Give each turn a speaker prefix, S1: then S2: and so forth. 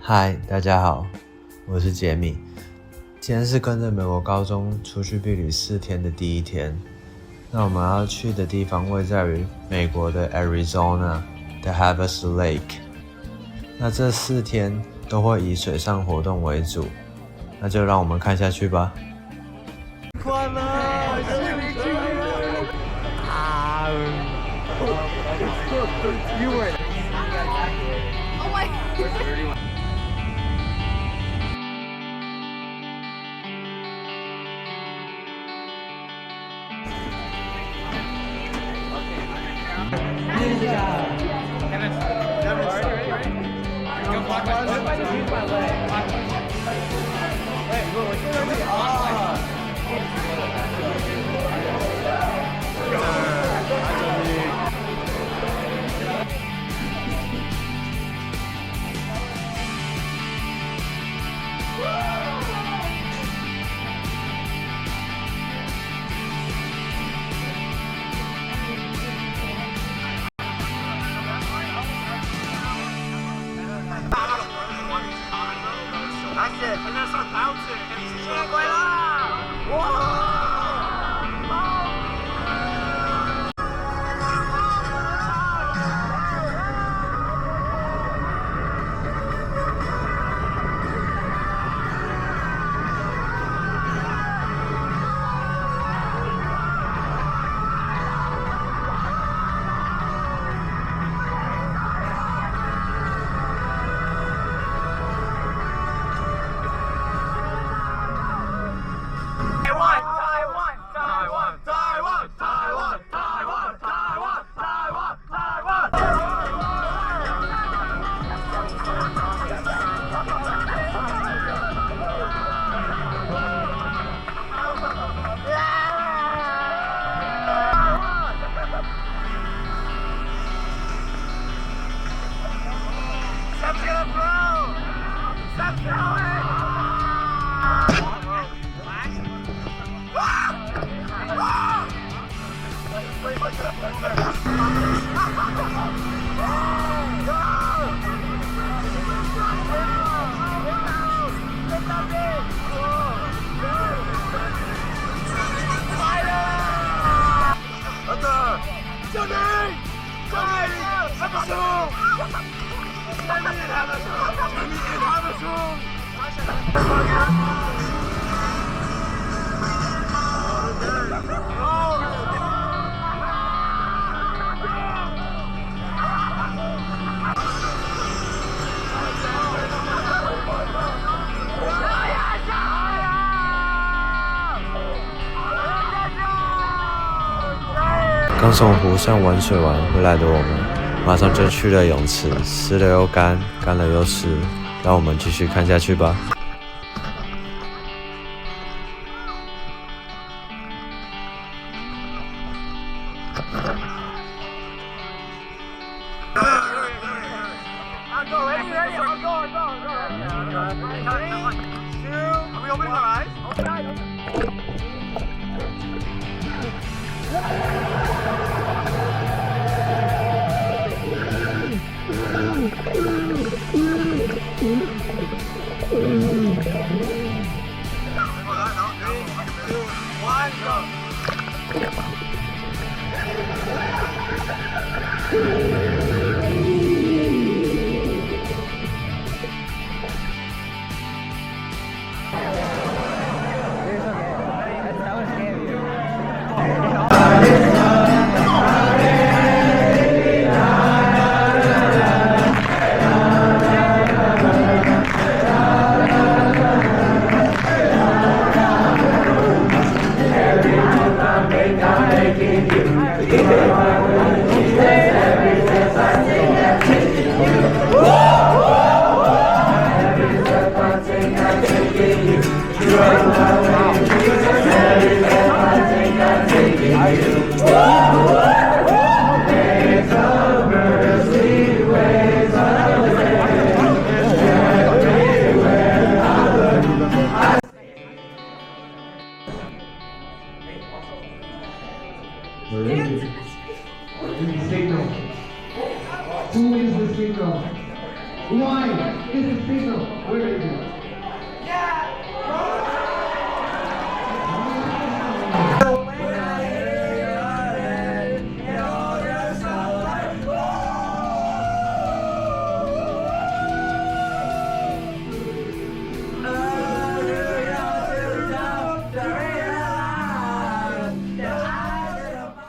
S1: 嗨，大家好，我是杰米。今天是跟着美国高中出去毕旅4天的第一天。那我们要去的地方位在于美国的 Arizona 的 Harvest Lake。那这4天都会以水上活动为主，那就让我们看下去吧。快乐！You were.
S2: Oh my.
S1: 刚从湖上玩水完回来的我们，马上就去了泳池，湿了又干，干了又湿，让我们继续看下去吧。